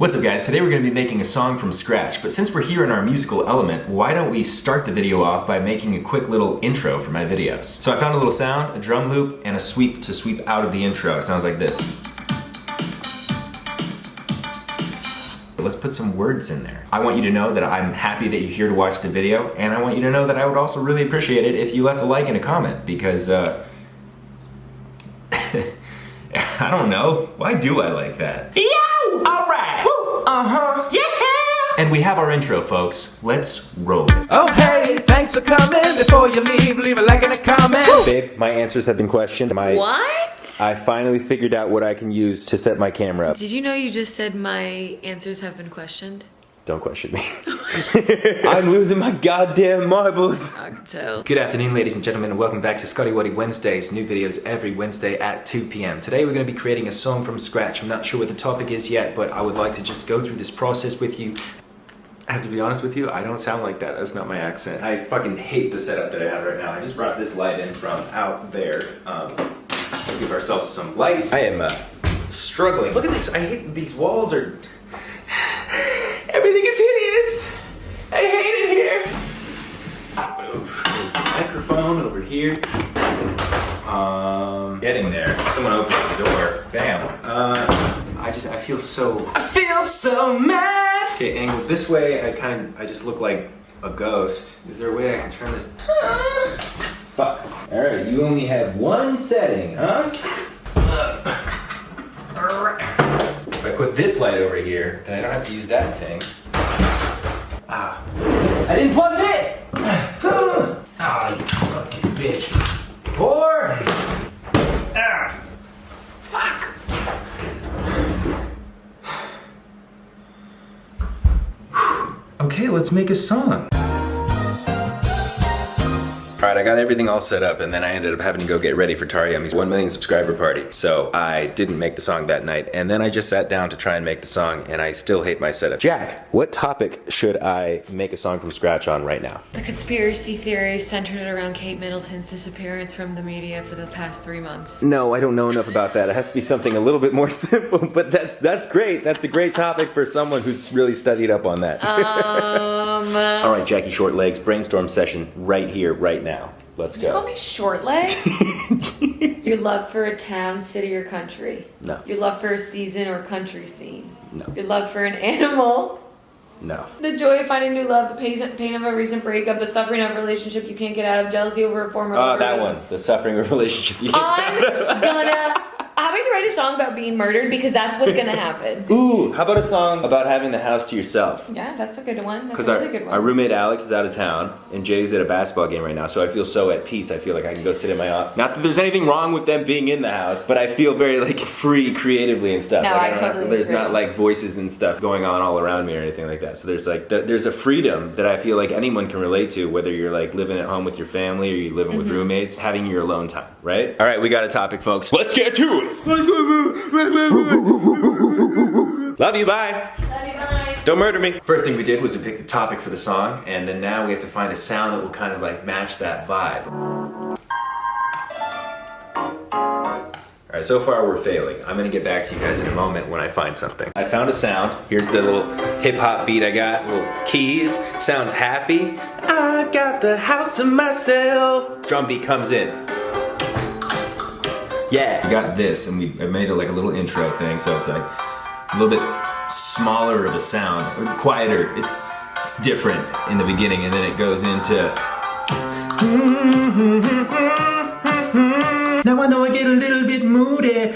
What's up guys, today we're going to be making a song from scratch, but since we're here in our musical element, why don't we start the video off by making a quick little intro for my videos. So I found a little sound, a drum loop, and a sweep to sweep out of the intro. It sounds like this. Let's put some words in there. I want you to know that I'm happy that you're here to watch the video, and I want you to know that I would also really appreciate it if you left a like and a comment, because I don't know, why do I like that? Yo! Alright! Uh-huh! Yeah! And we have our intro, folks. Let's roll it. Oh hey, thanks for coming. Before you leave a like and a comment. Babe, my answers have been questioned. What? I finally figured out what I can use to set my camera up. Did you know you just said my answers have been questioned? Don't question me. I'm losing my goddamn marbles. I can tell. Good afternoon, ladies and gentlemen, and welcome back to Scotty Wednesdays. New videos every Wednesday at 2 p.m. Today we're going to be creating a song from scratch. I'm not sure what the topic is yet, but I would like to just go through this process with you. I have to be honest with you, I don't sound like that. That's not my accent. I fucking hate the setup that I have right now. I just brought this light in from out there. Give ourselves some light. I am struggling. Look at this. I hate these walls are... Everything is hideous. I hate it here. Move the microphone over here. Getting there. Someone opened the door. Bam. I feel so mad. Okay, angled this way, I just look like a ghost. Is there a way I can turn this? Fuck. All right, you only have one setting, huh? If I put this light over here, then I don't have to use that thing. Ah. I didn't plug it in! Ah, you fucking bitch. Or... Ah. Fuck. Okay, let's make a song. Alright, I got everything all set up, and then I ended up having to go get ready for Taryumi's 1 million subscriber party. So I didn't make the song that night, and then I just sat down to try and make the song, and I still hate my setup. Jack, what topic should I make a song from scratch on right now? The conspiracy theories centered around Kate Middleton's disappearance from the media for the past 3 months. No, I don't know enough about that. It has to be something a little bit more simple, but that's great. That's a great topic for someone who's really studied up on that. Alright, Jackie Short Legs, brainstorm session right here, right now. Let's go. You call me short legs? Your love for a town, city, or country? No. Your love for a season or country scene? No. Your love for an animal? No. The joy of finding new love, the pain of a recent breakup, the suffering of a relationship you can't get out of, jealousy over a former lover. Oh, that one. The suffering of a relationship you can't get out of. I'm going to write a song about being murdered because that's what's going to happen. Ooh, how about a song about having the house to yourself? Yeah, that's a good one. That's a really good one. Our roommate Alex is out of town, and Jay's at a basketball game right now, so I feel so at peace. I feel like I can go sit in my office. Not that there's anything wrong with them being in the house, but I feel very like free creatively and stuff. No, like, I totally There's agree. not like voices and stuff going on all around me or anything like that. So there's like there's a freedom that I feel like anyone can relate to, whether you're like living at home with your family or you're living with roommates, having your alone time, right? All right, we got a topic, folks. Let's get to it. Love you, bye. Love you, bye. Don't murder me. First thing we did was we picked the topic for the song, and then now we have to find a sound that will kind of like match that vibe. Alright, so far we're failing. I'm gonna get back to you guys in a moment when I find something. I found a sound. Here's the little hip-hop beat I got. Little keys. Sounds happy. I got the house to myself. Drum beat comes in. Yeah. We got this, and I made it like a little intro thing, so it's like a little bit smaller of a sound, or quieter. It's different in the beginning, and then it goes into. Now I know I get a little bit moody.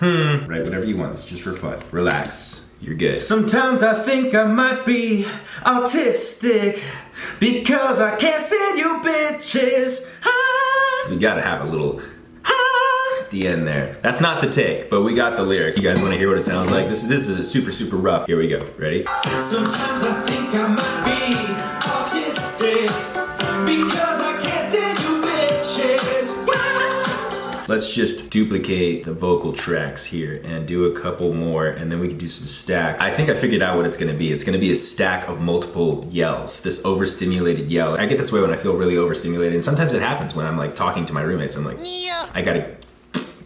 Right, whatever you want. It's just for fun. Relax. You're good. Sometimes I think I might be autistic because I can't stand you bitches. We gotta have a little. The end there. That's not the take, but we got the lyrics. You guys want to hear what it sounds like? This is a super rough. Here we go. Ready? Sometimes I think I might be autistic because I can't stand you bitches. Let's just duplicate the vocal tracks here and do a couple more, and then we can do some stacks. I think I figured out what it's gonna be. It's gonna be a stack of multiple yells, this overstimulated yell. I get this way when I feel really overstimulated, and sometimes it happens when I'm like talking to my roommates. I'm like, I gotta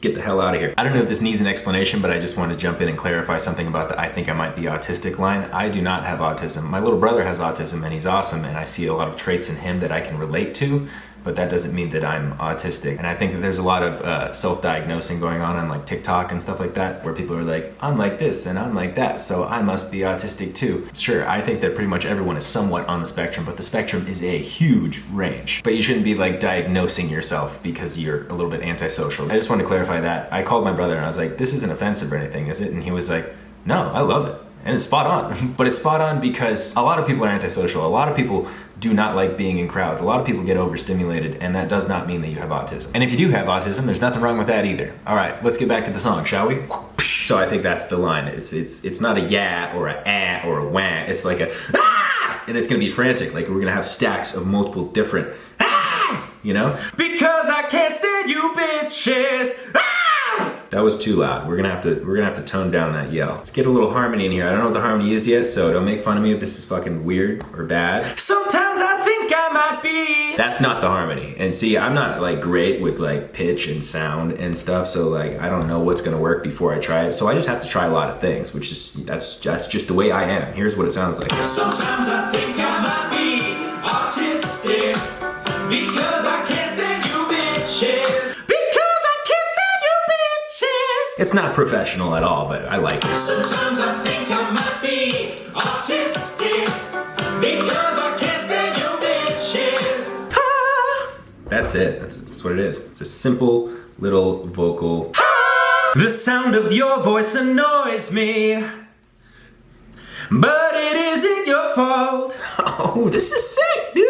get the hell out of here. I don't know if this needs an explanation, but I just want to jump in and clarify something about the I think I might be autistic line. I do not have autism. My little brother has autism and he's awesome, and I see a lot of traits in him that I can relate to, but that doesn't mean that I'm autistic. And I think that there's a lot of self-diagnosing going on like TikTok and stuff like that, where people are like, I'm like this and I'm like that, so I must be autistic too. Sure, I think that pretty much everyone is somewhat on the spectrum, but the spectrum is a huge range. But you shouldn't be like diagnosing yourself because you're a little bit antisocial. I just want to clarify that. I called my brother and I was like, this isn't offensive or anything, is it? And he was like, no, I love it. And it's spot on. But it's spot on because a lot of people are antisocial. A lot of people do not like being in crowds. A lot of people get overstimulated, and that does not mean that you have autism. And if you do have autism, there's nothing wrong with that either. All right, let's get back to the song, shall we? So I think that's the line. It's not a yeah or a ah or a wah. It's like a ah! And it's gonna be frantic. Like we're gonna have stacks of multiple different ahs, you know? Because I can't stand you bitches. Ah! That was too loud. We're gonna have to tone down that yell. Let's get a little harmony in here. I don't know what the harmony is yet, so don't make fun of me if this is fucking weird or bad. Sometimes I think I might be. That's not the harmony. And see, I'm not like great with like pitch and sound and stuff, so like I don't know what's gonna work before I try it. So I just have to try a lot of things, which is that's just the way I am. Here's what it sounds like. Sometimes I think I might be autistic because I can't stand you bitches. It's not professional at all, but I like it. Sometimes I think I might be autistic because I can't stand you bitches. Ah. That's it. That's what it is. It's a simple little vocal. Ah. The sound of your voice annoys me, but it isn't your fault. Oh, this is sick, dude.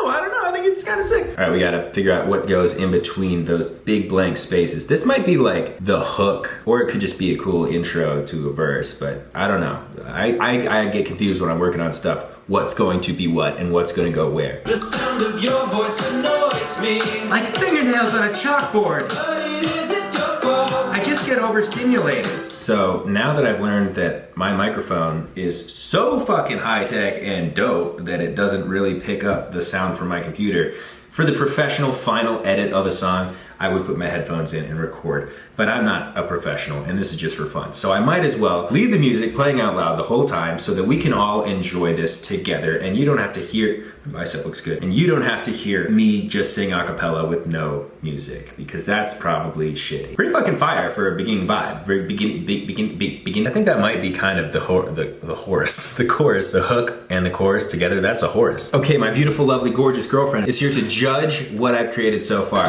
I don't know. I think it's kind of sick. All right, we gotta figure out what goes in between those big blank spaces. This might be like the hook, or it could just be a cool intro to a verse, but I don't know. I get confused when I'm working on stuff. What's going to be what and what's gonna go where. The sound of your voice annoys me. Like fingernails on a chalkboard. But it isn't your fault. I just get overstimulated. So now that I've learned that my microphone is so fucking high tech and dope that it doesn't really pick up the sound from my computer, for the professional final edit of a song, I would put my headphones in and record. But I'm not a professional, and this is just for fun. So I might as well leave the music playing out loud the whole time so that we can all enjoy this together, and you don't have to hear, my bicep looks good, and you don't have to hear me just sing a cappella with no music, because that's probably shitty. Pretty fucking fire for a beginning vibe. Very begin. I think that might be kind of the chorus, the hook and the chorus together. That's a chorus. Okay, my beautiful, lovely, gorgeous girlfriend is here to judge what I've created so far.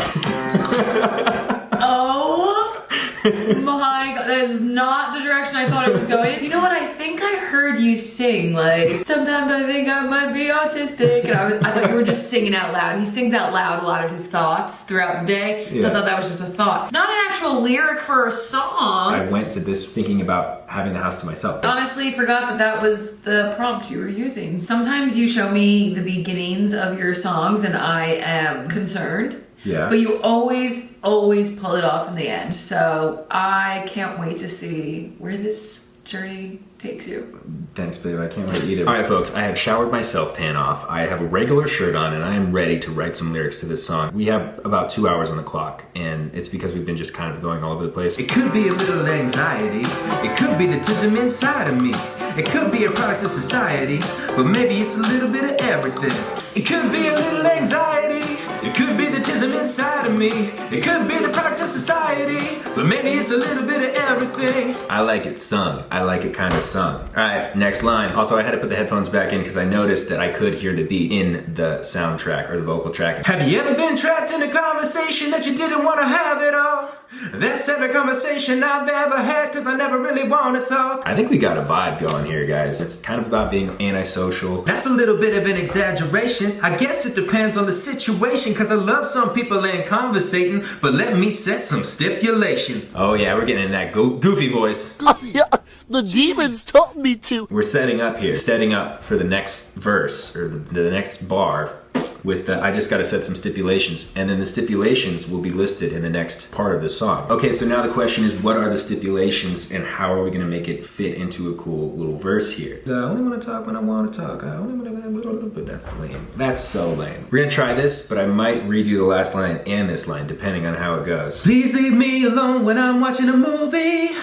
Oh my god, that is not the direction I thought it was going. You know what, I think I heard you sing like, sometimes I think I might be autistic, and I thought you were just singing out loud. He sings out loud a lot of his thoughts throughout the day, so I thought that was just a thought. Not an actual lyric for a song. I went to this thinking about having the house to myself. Honestly, forgot that was the prompt you were using. Sometimes you show me the beginnings of your songs and I am concerned. Yeah. But you always pull it off in the end. So I can't wait to see where this journey takes you. Thanks, babe. I can't wait either. All right, folks. I have showered my self-tan off. I have a regular shirt on, and I am ready to write some lyrics to this song. We have about 2 hours on the clock, and it's because we've been just kind of going all over the place. It could be a little anxiety. It could be the tism inside of me. It could be a product of society, but maybe it's a little bit of everything. It could be a little anxiety. It could be the tism inside of me. It could be the product of society, but maybe it's a little bit of everything. I like it sung. I like it kind of sung. All right, next line. Also, I had to put the headphones back in because I noticed that I could hear the beat in the soundtrack or the vocal track. Have you ever been trapped in a conversation that you didn't want to have at all? That's every conversation I've ever had because I never really want to talk. I think we got a vibe going here, guys. It's kind of about being antisocial. That's a little bit of an exaggeration. I guess it depends on the situation because I love some people and conversating, but let me set some stipulations. Oh yeah, we're getting in that goofy voice. The demons told me to. We're setting up here. Setting up for the next verse or the next bar. with I just got to set some stipulations, and then the stipulations will be listed in the next part of the song. Okay, so now the question is, what are the stipulations and how are we going to make it fit into a cool little verse here? I only want to talk when I want to talk. I only want to, but that's lame. That's so lame. We're going to try this, but I might redo the last line and this line depending on how it goes. Please leave me alone when I'm watching a movie.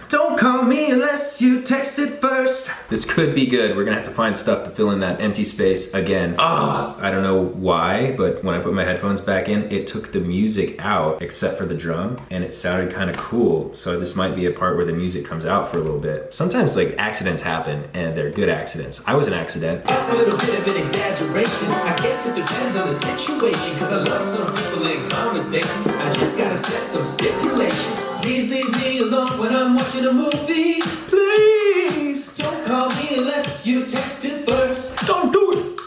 Don't call me unless you text it first. This could be good. We're gonna have to find stuff to fill in that empty space again. I don't know why, but when I put my headphones back in, it took the music out except for the drum, and it sounded kind of cool. So this might be a part where the music comes out for a little bit. Sometimes like accidents happen, and they're good accidents. I was an accident. That's a little bit of an exaggeration. I guess it depends on the situation, cause I love some people in conversation. I just gotta set some stipulations. Please leave me alone when I'm watching a movie. Please don't call me unless you text it first. Don't do it.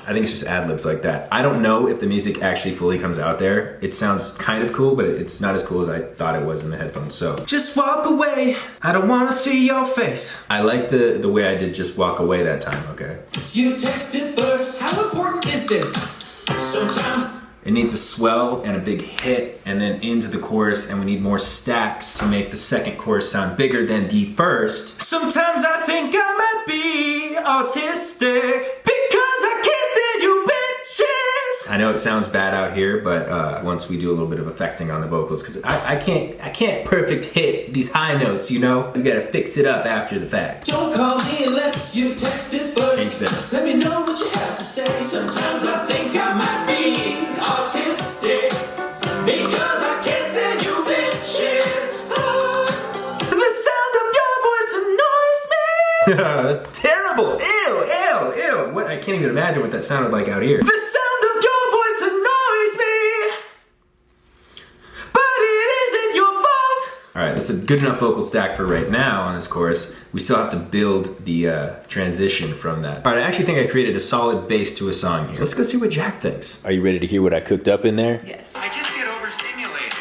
I think it's just ad-libs like that. I don't know if the music actually fully comes out there. It sounds kind of cool, but it's not as cool as I thought it was in the headphones, so. Just walk away, I don't wanna see your face. I like the way I did just walk away that time, okay? You text it first. How important is this? Sometimes it needs a swell and a big hit and then into the chorus, and we need more stacks to make the second chorus sound bigger than the first. Sometimes I think I might be autistic because I can't stand you bitches. I know it sounds bad out here, but once we do a little bit of affecting on the vocals, because I can't perfect hit these high notes, you know? We gotta fix it up after the fact. don't call me unless you text it first. Change this. Let me know what you have to say. Sometimes I think I might be autistic because I can't stand you bitches. The sound of your voice annoys me. That's terrible. Ew. What? I can't even imagine what that sounded like out here. The sound of your voice annoys me, but it isn't your fault. All right, that's a good enough vocal stack for right now on this chorus. We still have to build the transition from that. All right, I actually think I created a solid base to a song here. Let's go see what Jack thinks. Are you ready to hear what I cooked up in there? Yes. I just get overstimulated.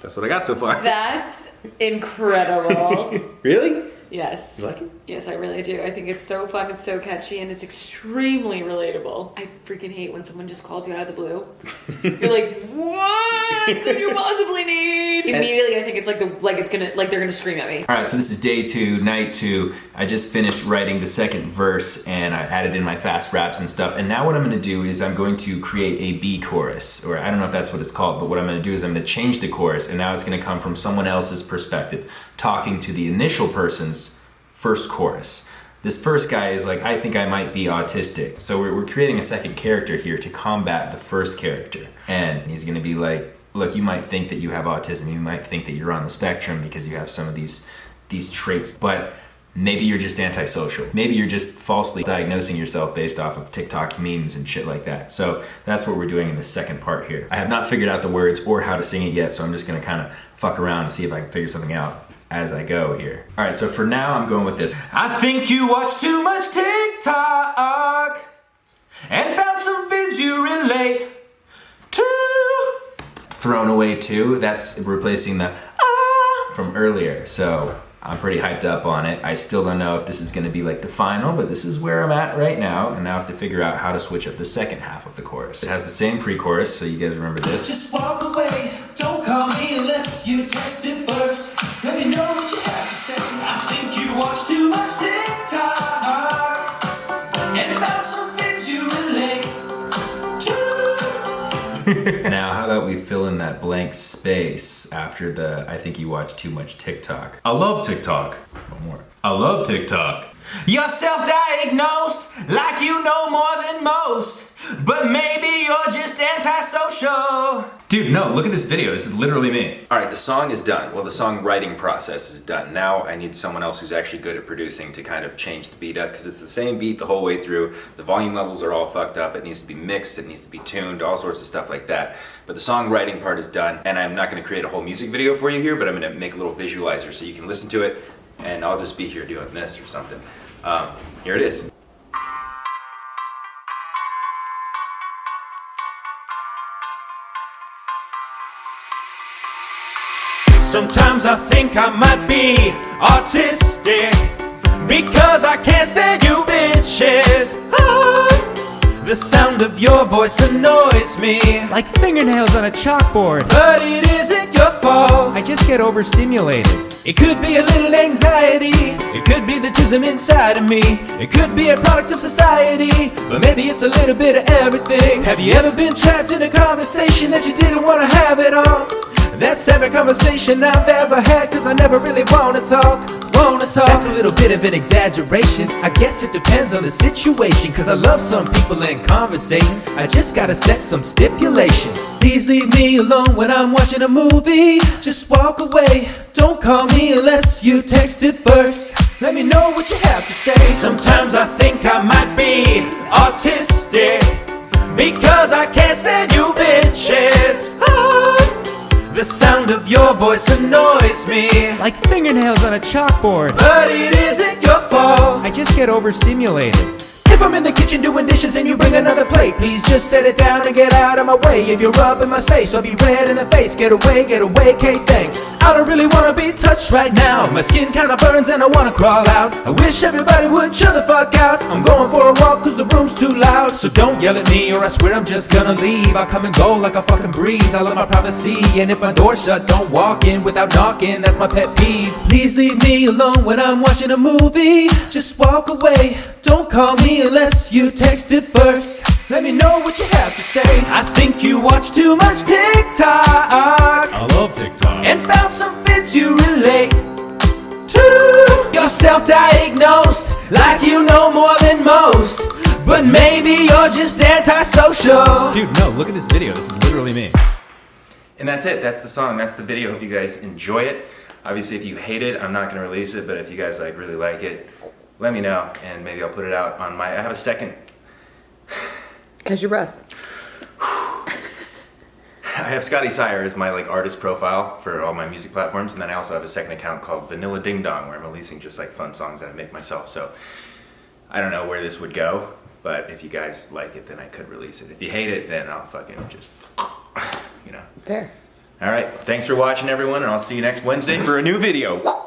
That's what I got so far. That's incredible. Really? Yes. You like it? Yes, I really do. I think it's so fun, it's so catchy, and it's extremely relatable. I freaking hate when someone just calls you out of the blue. You're like, what could you possibly need? Immediately, I think it's they're gonna scream at me. All right, so this is day 2, night 2. I just finished writing the second verse, and I added in my fast raps and stuff. And now what I'm gonna do is I'm going to create a B chorus, or I don't know if that's what it's called, but what I'm gonna do is I'm gonna change the chorus, and now it's gonna come from someone else's perspective, talking to the initial person's first chorus. This first guy is like, I think I might be autistic. So we're creating a second character here to combat the first character. And he's gonna be like, look, you might think that you have autism, you might think that you're on the spectrum because you have some of these traits, but maybe you're just antisocial. Maybe you're just falsely diagnosing yourself based off of TikTok memes and shit like that. So that's what we're doing in the second part here. I have not figured out the words or how to sing it yet, so I'm just gonna kind of fuck around and see if I can figure something out as I go here. All right, so for now I'm going with this. I think you watch too much TikTok and found some vids you relate to. Thrown away too, that's replacing the from earlier. So I'm pretty hyped up on it. I still don't know if this is gonna be like the final, but this is where I'm at right now, and now I have to figure out how to switch up the second half of the chorus. It has the same pre-chorus, so you guys remember this. Just walk away, don't call me unless you text it first. Let me know what you have to say. I think you watch too much TikTok and found some things you relate to. Now, how about we fill in that blank space after the I think you watch too much TikTok. I love TikTok. One more. I love TikTok. You're self-diagnosed like you know more than most, but maybe you're just antisocial. Dude, no, look at this video. This is literally me. All right, the song is done. Well, the song writing process is done. Now I need someone else who's actually good at producing to kind of change the beat up, because it's the same beat the whole way through. The volume levels are all fucked up. It needs to be mixed. It needs to be tuned, all sorts of stuff like that. But the songwriting part is done, and I'm not gonna create a whole music video for you here, but I'm gonna make a little visualizer so you can listen to it, and I'll just be here doing this or something. Here it is. Sometimes I think I might be autistic because I can't stand you bitches. The sound of your voice annoys me, like fingernails on a chalkboard. but it isn't your fault. I just get overstimulated. It could be a little anxiety, it could be the tism inside of me, it could be a product of society, but maybe it's a little bit of everything. Have you ever been trapped in a conversation that you didn't want to have at all? That's every conversation I've ever had, cause I never really wanna talk. That's a little bit of an exaggeration, I guess it depends on the situation, cause I love some people and conversating, I just gotta set some stipulations. Please leave me alone when I'm watching a movie, just walk away, don't call me unless you texted first. Let me know what you have to say. Sometimes I think I might be autistic, because I can't stand you bitches. The sound of your voice annoys me, like fingernails on a chalkboard. but it isn't your fault. I just get overstimulated. If I'm in the kitchen doing dishes and you bring another plate, please just set it down and get out of my way. If you're up in my space, I'll be red in the face. Get away, Kate, thanks. I don't really wanna be touched right now. My skin kinda burns and I wanna crawl out. I wish everybody would chill the fuck out. I'm going for a walk cause the room's too loud. So don't yell at me or I swear I'm just gonna leave. I'll come and go like a fucking breeze. I love my privacy, and if my door's shut, don't walk in without knocking. That's my pet peeve. Please leave me alone when I'm watching a movie. Just walk away, don't call me unless you texted first. Let me know what you have to say. I think you watch too much TikTok. I love TikTok. And found some fits you relate to. You're self-diagnosed, like you know more than most, but maybe you're just antisocial. Dude, no, look at this video. This is literally me. And that's it. That's the song. That's the video. Hope you guys enjoy it. Obviously, if you hate it, I'm not going to release it, but if you guys really like it, let me know, and maybe I'll put it out on I have a second. Catch your breath. I have Scotty Sire as my artist profile for all my music platforms, and then I also have a second account called Vanilla Ding Dong, where I'm releasing just fun songs that I make myself. So I don't know where this would go, but if you guys like it, then I could release it. If you hate it, then I'll fucking just, Fair. All right, thanks for watching, everyone, and I'll see you next Wednesday for a new video.